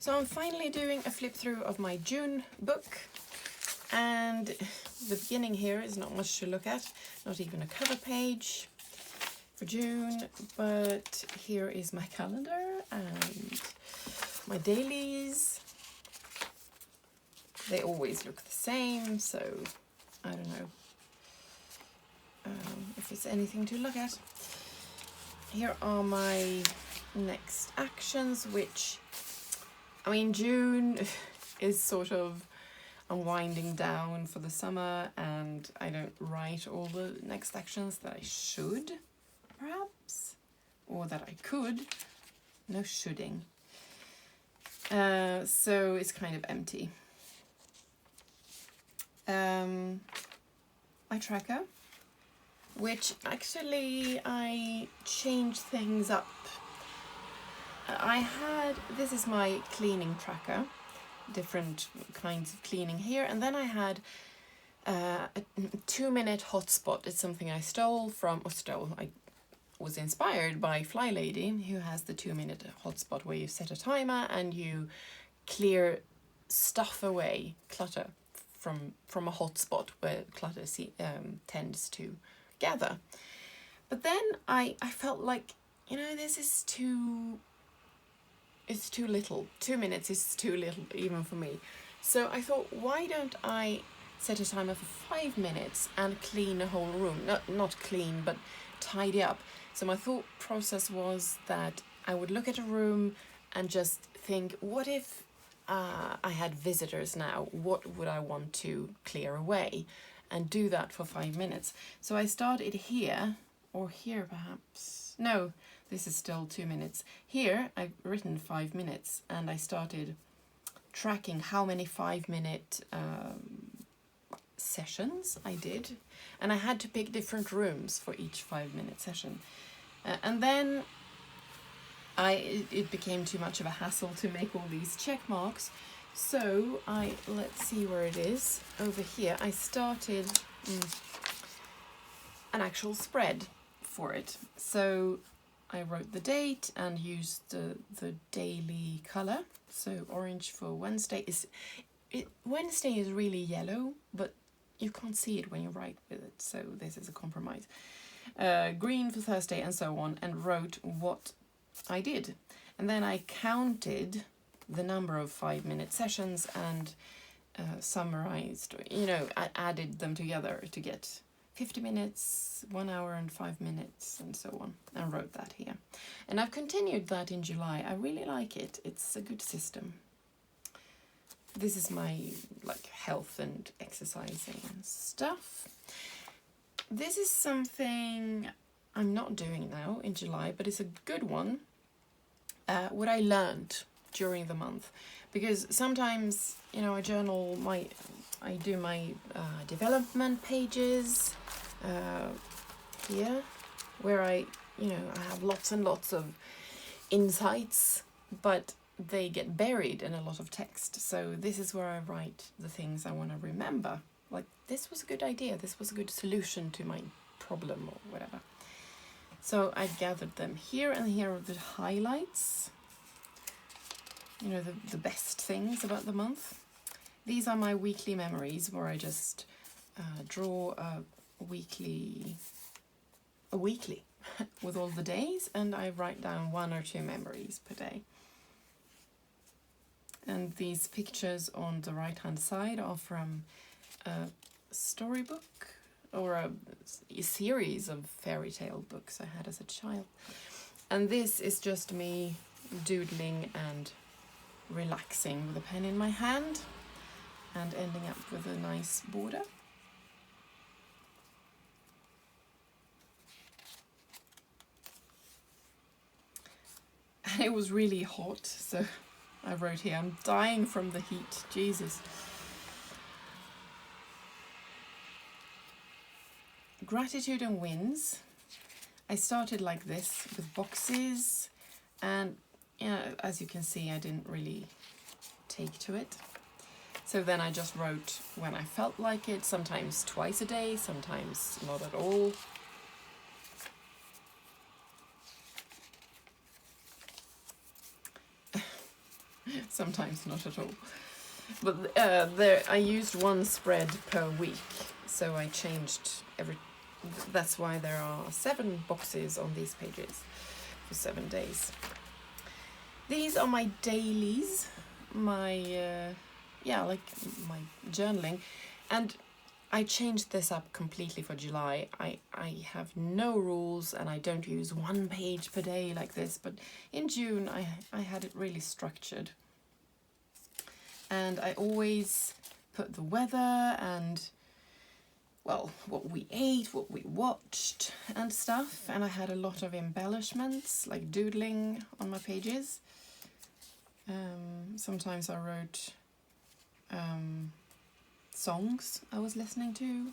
So I'm finally doing a flip through of my June book, and the beginning here is not much to look at, not even a cover page for June, but here is my calendar and my dailies. They always look the same, so I don't know if it's anything to look at. Here are my next actions, which, I mean, June is sort of unwinding down for the summer, and I don't write all the next actions that I should, perhaps, or that I could. No shoulding. So it's kind of empty. My tracker, which actually I changed things up. This is my cleaning tracker, different kinds of cleaning here, and then I had a 2-minute hotspot. It's something I I was inspired by Fly Lady, who has the 2-minute hotspot where you set a timer and you clear stuff away, clutter, from a hotspot where clutter tends to gather. But then I felt like, this is it's too little. 2 minutes is too little even for me. So I thought, why don't I set a timer for 5 minutes and clean a whole room? Not clean, but tidy up. So my thought process was that I would look at a room and just think, what if I had visitors now? What would I want to clear away? And do that for 5 minutes. So I started here, or here perhaps. No, this is still 2 minutes. Here I've written 5 minutes, and I started tracking how many 5-minute sessions I did. And I had to pick different rooms for each 5-minute session. And then it became too much of a hassle to make all these check marks. So let's see where it is. Over here, I started an actual spread for it. So I wrote the date and used the daily color. So orange for Wednesday Wednesday is really yellow, but you can't see it when you write with it. So this is a compromise. Green for Thursday, and so on, and wrote what I did. And then I counted the number of 5-minute sessions and summarized, I added them together to get 50 minutes, 1 hour and 5 minutes, and so on, and wrote that here. And I've continued that in July. I really like it. It's a good system. This is my health and exercising stuff. This is something I'm not doing now in July, but it's a good one. What I learned during the month, because sometimes I journal I do my development pages here, where I have lots and lots of insights, but they get buried in a lot of text. So this is where I write the things I want to remember, like this was a good idea, this was a good solution to my problem or whatever. So I gathered them here, and here are the highlights, the best things about the month. These are my weekly memories, where I just draw a weekly with all the days, and I write down 1 or 2 memories per day. And these pictures on the right hand side are from a storybook, or a series of fairy tale books I had as a child. And this is just me doodling and relaxing with a pen in my hand and ending up with a nice border. And it was really hot, so I wrote here, I'm dying from the heat, Jesus. Gratitude and wins. I started like this with boxes, and as you can see, I didn't really take to it. So then I just wrote when I felt like it, sometimes twice a day, sometimes not at all. sometimes not at all. But I used one spread per week, so I changed that's why there are 7 boxes on these pages for 7 days. These are my dailies, my like my journaling, and I changed this up completely for July. I have no rules and I don't use 1 page per day like this, but in June I had it really structured. And I always put the weather and, well, what we ate, what we watched and stuff. And I had a lot of embellishments, like doodling on my pages. Sometimes I wrote songs I was listening to.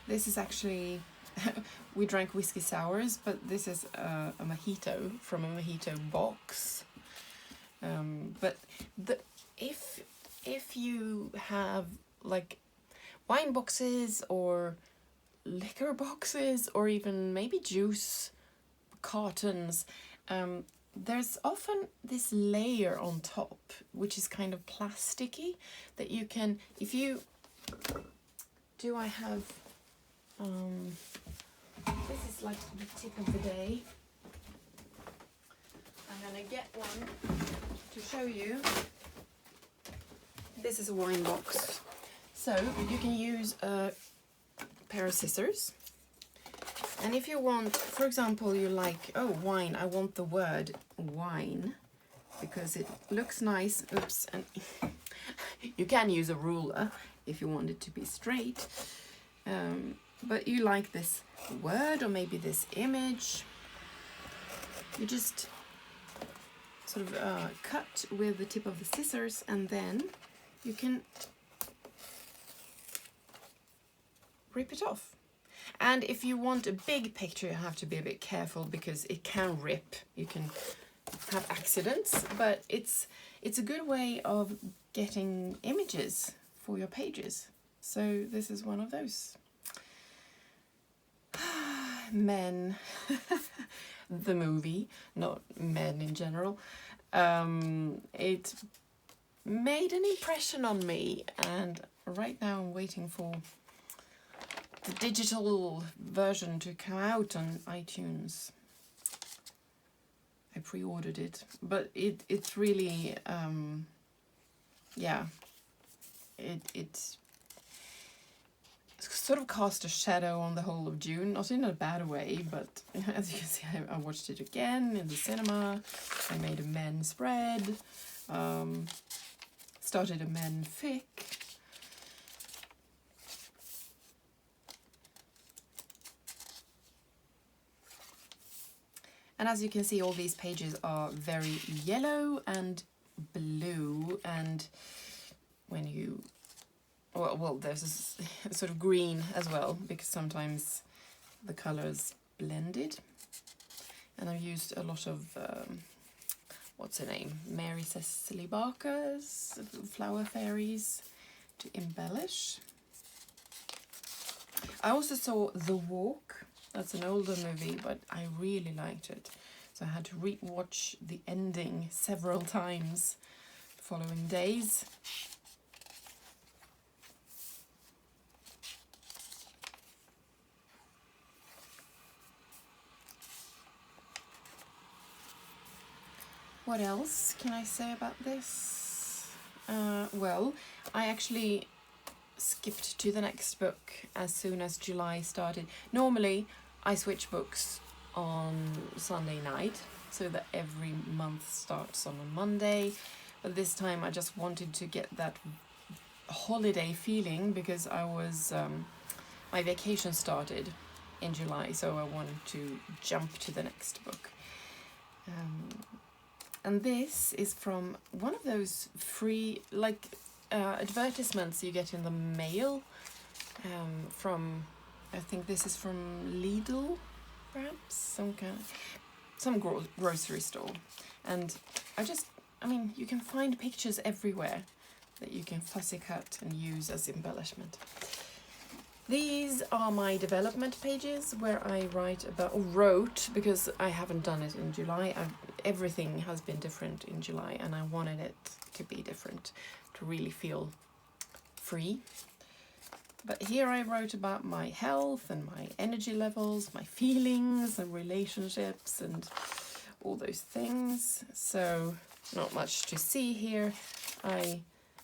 This is actually, we drank whiskey sours, but this is a mojito from a mojito box. But if you have like wine boxes or liquor boxes or even maybe juice cartons, there's often this layer on top which is kind of plasticky that you can, if you do, I have this is like the tip of the day. I'm gonna get one to show you. This is a wine box, so you can use a pair of scissors, and if you want, for example, you like, oh, wine, I want the word wine because it looks nice. Oops. And you can use a ruler if you want it to be straight, but you like this word or maybe this image, you just sort of cut with the tip of the scissors, and then you can rip it off. And if you want a big picture, you have to be a bit careful because it can rip. You can have accidents, but it's a good way of getting images for your pages. So this is one of those. Men. The movie, not Men in general. It made an impression on me, and right now I'm waiting for the digital version to come out on iTunes. I pre-ordered it, but it's really it sort of cast a shadow on the whole of June, not in a bad way, but as you can see, I watched it again in the cinema. I made a men spread, started a men fic. And as you can see, all these pages are very yellow and blue, and when you, well, there's a sort of green as well, because sometimes the colors blended. And I've used a lot of, what's her name? Mary Cecily Barker's Flower Fairies to embellish. I also saw The Walk. That's an older movie, but I really liked it. So I had to re-watch the ending several times the following days. What else can I say about this? Well, I actually skipped to the next book as soon as July started. Normally, I switch books on Sunday night, so that every month starts on a Monday. But this time I just wanted to get that holiday feeling, because I was my vacation started in July, so I wanted to jump to the next book. And this is from one of those free, like, advertisements you get in the mail, from, I think this is from Lidl, perhaps, some grocery store. And I mean, you can find pictures everywhere that you can fussy cut and use as embellishment. These are my development pages where I write about, or wrote, because I haven't done it in July. Everything has been different in July and I wanted it to be different, to really feel free. But here I wrote about my health and my energy levels, my feelings and relationships and all those things. So not much to see here. I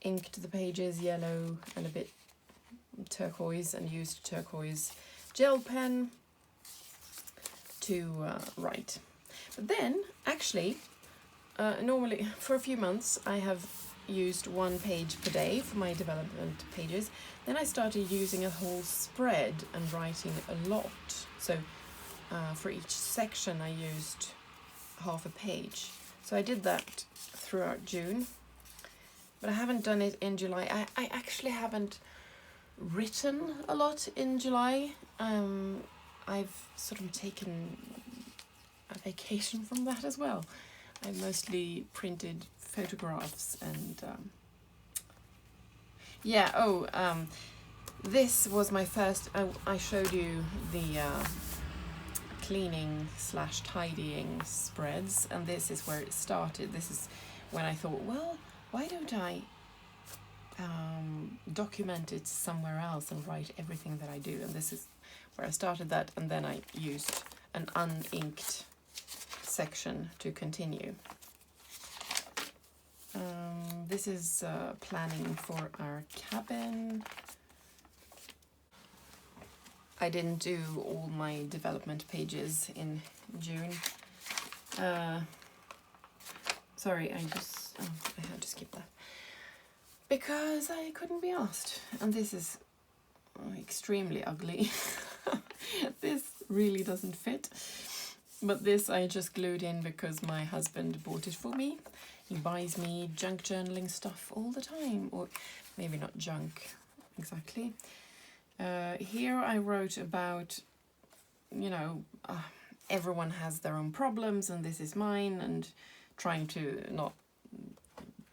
inked the pages yellow and a bit turquoise and used turquoise gel pen to write. But then actually normally for a few months I have used 1 page per day for my development pages. Then I started using a whole spread and writing a lot. So for each section I used half a page. So I did that throughout June, but I haven't done it in July. I actually haven't written a lot in July. I've sort of taken a vacation from that as well. I mostly printed photographs and this was my first, I showed you the cleaning / tidying spreads, and this is where it started. This is when I thought, well, why don't I document it somewhere else and write everything that I do, and this is where I started that, and then I used an uninked section to continue. This is planning for our cabin. I didn't do all my development pages in June. Sorry, I had to skip that. Because I couldn't be asked. And this is extremely ugly. This really doesn't fit. But this I just glued in because my husband bought it for me. He buys me junk journaling stuff all the time. Or maybe not junk exactly. Here I wrote about, everyone has their own problems and this is mine, and trying to not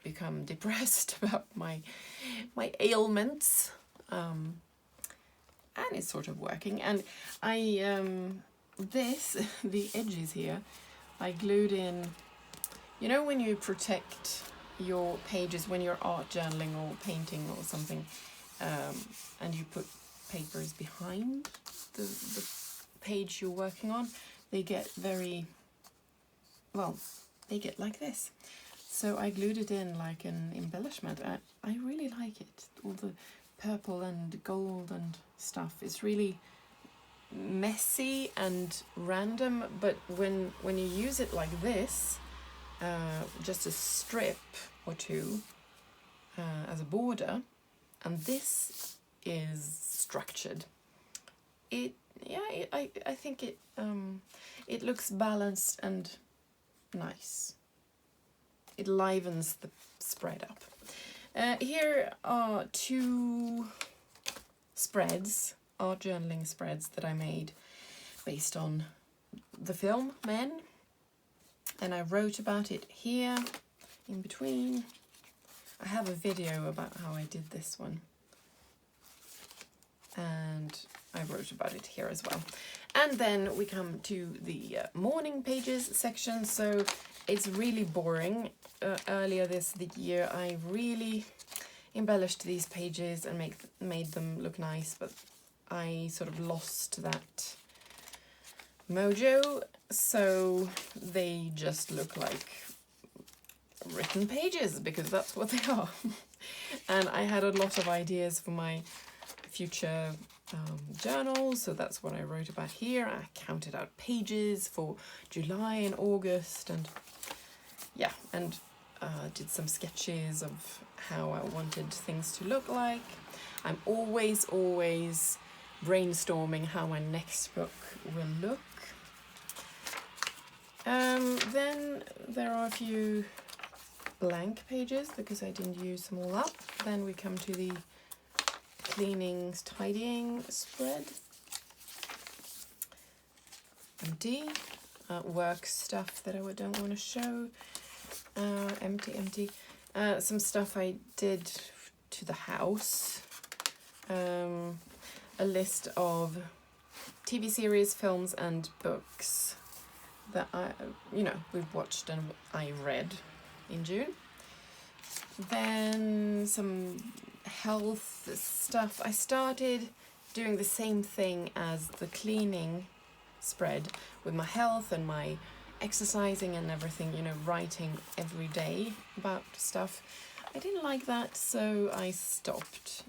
become depressed about my ailments, and it's sort of working. And the edges here, I glued in, when you protect your pages when you're art journaling or painting or something, and you put papers behind the page you're working on, they get they get like this. So I glued it in like an embellishment. I really like it. All the purple and gold and stuff. It's really messy and random, but when you use it like this, just a strip or two as a border, and this is structured. I think it looks balanced and nice. It livens the spread up. Here are 2 spreads, art journaling spreads that I made based on the film Men, and I wrote about it here in between. I have a video about how I did this one, and I wrote about it here as well. And then we come to the morning pages section. So it's really boring. Earlier this year I really embellished these pages and made them look nice, but I sort of lost that mojo, so they just look like written pages because that's what they are. And I had a lot of ideas for my future journals, so that's what I wrote about here. I counted out pages for July and August, and did some sketches of how I wanted things to look like. I'm always brainstorming how my next book will look. Then there are a few blank pages because I didn't use them all up. Then we come to the cleaning, tidying spread. Empty. Work stuff that I don't want to show. Empty. Some stuff I did to the house. a list of TV series, films and books that we've watched and I read in June. Then some health stuff. I started doing the same thing as the cleaning spread with my health and my exercising and everything, writing every day about stuff. I didn't like that, so I stopped.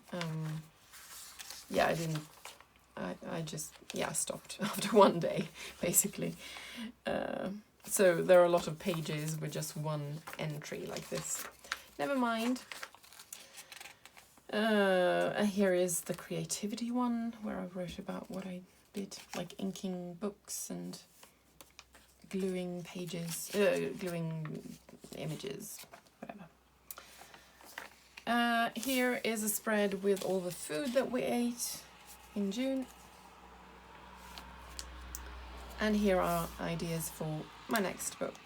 I just stopped after one day, basically. So there are a lot of pages with just one entry like this. Never mind. And here is the creativity one, where I wrote about what I did, like inking books and gluing pages, gluing images, whatever. Here is a spread with all the food that we ate in June. And here are ideas for my next book,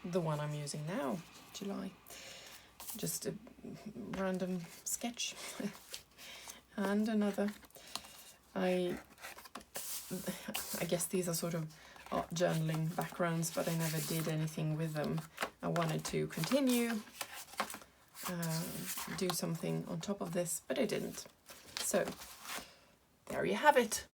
the one I'm using now, July. Just a random sketch. And another. I guess these are sort of art journaling backgrounds, but I never did anything with them. I wanted to continue, do something on top of this, but I didn't. So there you have it.